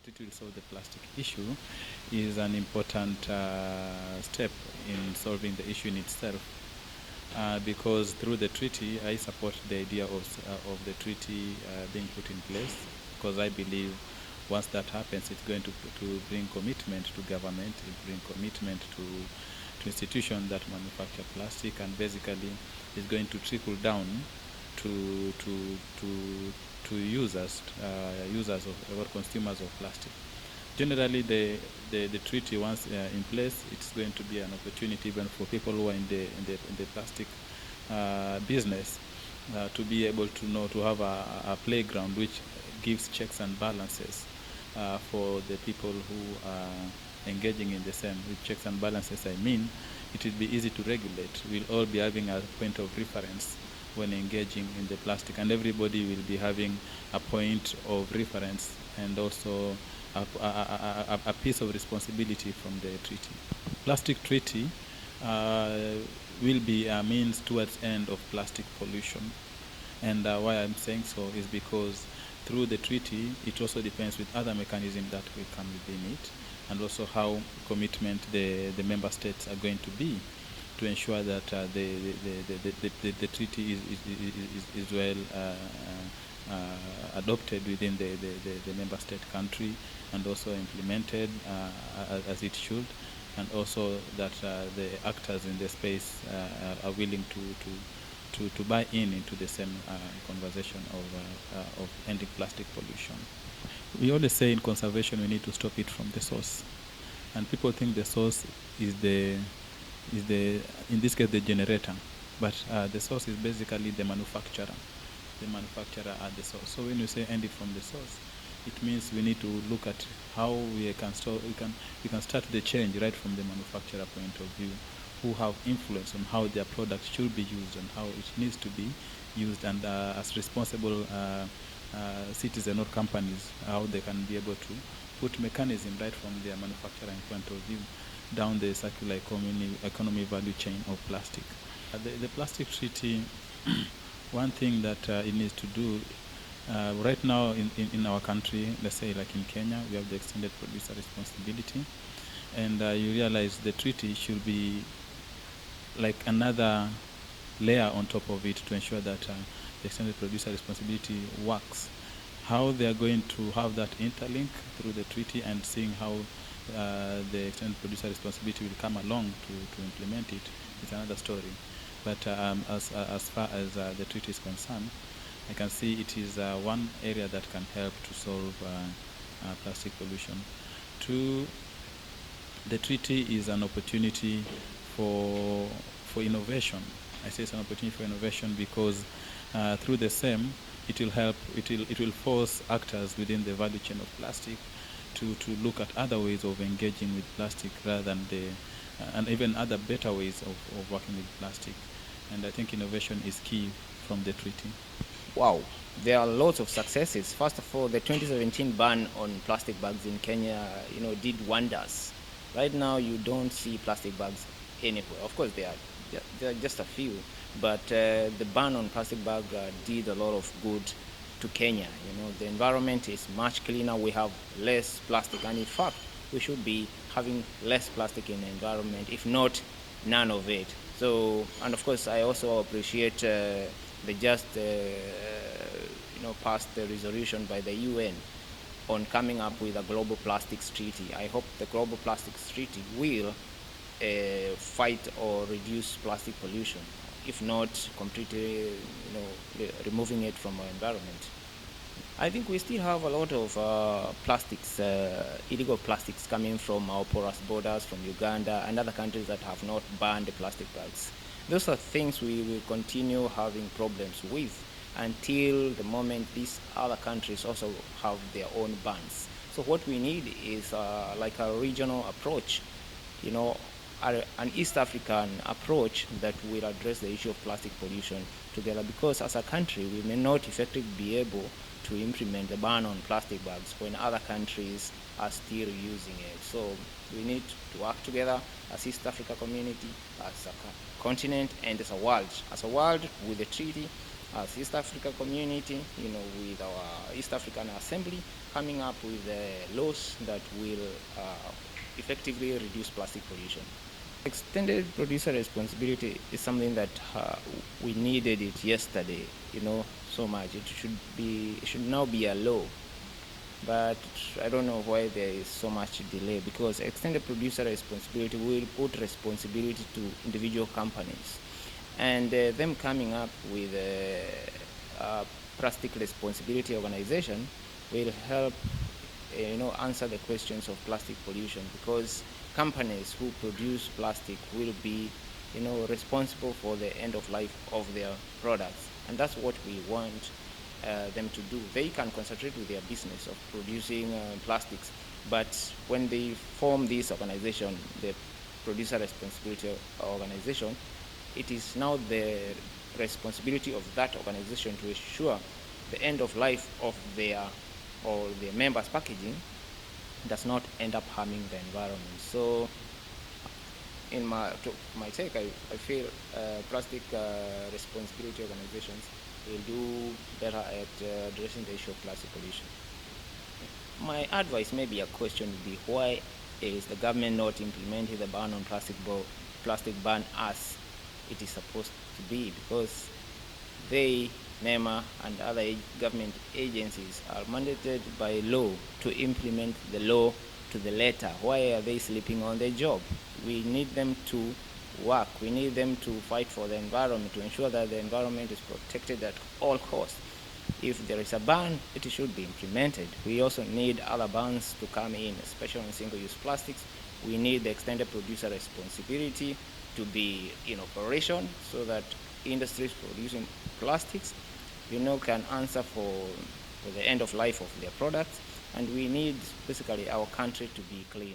treaty will solve the plastic issue is an important step in solving the issue in itself. Because through the treaty, I support the idea of the treaty being put in place, because I believe once that happens, it's going to bring commitment to government, it bring commitment to institutions that manufacture plastic, and basically it's going to trickle down to users of or consumers of plastic. Generally, the treaty, once in place, it's going to be an opportunity even for people who are in the plastic business to be able to know, to have a playground which gives checks and balances for the people who are engaging in the same. With checks and balances, I mean it will be easy to regulate. We'll all be having a point of reference when engaging in the plastic, and everybody will be having a point of reference and also a piece of responsibility from the treaty. Plastic treaty will be a means towards end of plastic pollution. And why I'm saying so is because through the treaty, it also depends with other mechanisms that will come within it, and also how commitment the member states are going to be to ensure that the treaty is well adopted within the member state country, and also implemented as it should, and also that the actors in the space are willing to buy into the same conversation of ending plastic pollution. We always say in conservation we need to stop it from the source, and people think the source is the in this case the generator, but the source is basically the manufacturer. The manufacturer at the source. So when you say end it from the source, it means we need to look at how we can start the change right from the manufacturer point of view, who have influence on how their product should be used and how it needs to be used, and as responsible citizens or companies, how they can be able to put mechanism right from their manufacturing point of view down the circular economy value chain of plastic. The plastic treaty, one thing that it needs to do right now in our country, let's say like in Kenya, we have the extended producer responsibility, and you realize the treaty should be like another layer on top of it to ensure that the extended producer responsibility works. How they are going to have that interlink through the treaty, and seeing how the extended producer responsibility will come along to implement it is another story. But as far as the treaty is concerned, I can see it is one area that can help to solve plastic pollution. Two, the treaty is an opportunity for innovation. I say it's an opportunity for innovation because through the same, it will force actors within the value chain of plastic to look at other ways of engaging with plastic rather than and even other better ways of working with plastic. And I think innovation is key from the treaty. Wow, there are lots of successes. First of all, the 2017 ban on plastic bags in Kenya, did wonders. Right now, you don't see plastic bags anywhere. Of course, there are just a few, but the ban on plastic bag did a lot of good to Kenya. The environment is much cleaner. We have less plastic, and in fact, we should be having less plastic in the environment, if not none of it. So, and of course, I also appreciate the just passed the resolution by the UN on coming up with a global plastics treaty. I hope the global plastics treaty will fight or reduce plastic pollution, if not completely, removing it from our environment. I think we still have a lot of plastics, illegal plastics coming from our porous borders, from Uganda and other countries that have not banned the plastic bags. Those are things we will continue having problems with until the moment these other countries also have their own bans. So what we need is like a regional approach, an East African approach that will address the issue of plastic pollution together, because as a country we may not effectively be able to implement the ban on plastic bags when other countries are still using it. So we need to work together as East Africa community, as a continent, and as a world. As a world with the treaty, as East Africa community, with our East African Assembly, coming up with laws that will effectively reduce plastic pollution. Extended producer responsibility is something that we needed it yesterday, so much. It should now be a law. But I don't know why there is so much delay, because extended producer responsibility will put responsibility to individual companies, and them coming up with a plastic responsibility organization will help answer the questions of plastic pollution, because companies who produce plastic will be responsible for the end of life of their products, and that's what we want them to do. They can concentrate with their business of producing plastics, but when they form this organization, the producer responsibility organization, it is now the responsibility of that organization to ensure the end of life of their members' packaging does not end up harming the environment. So in my take, I feel plastic responsibility organizations will do better at addressing the issue of plastic pollution. My advice, maybe a question, would be, why is the government not implementing the ban on plastic ban as it is supposed to be? Because they, NEMA, and other government agencies are mandated by law to implement the law to the letter. Why are they sleeping on their job? We need them to work. We need them to fight for the environment, to ensure that the environment is protected at all costs. If there is a ban, it should be implemented. We also need other bans to come in, especially on single-use plastics. We need the extended producer responsibility to be in operation, so that industries producing plastics, can answer for the end of life of their products. And we need basically our country to be clean.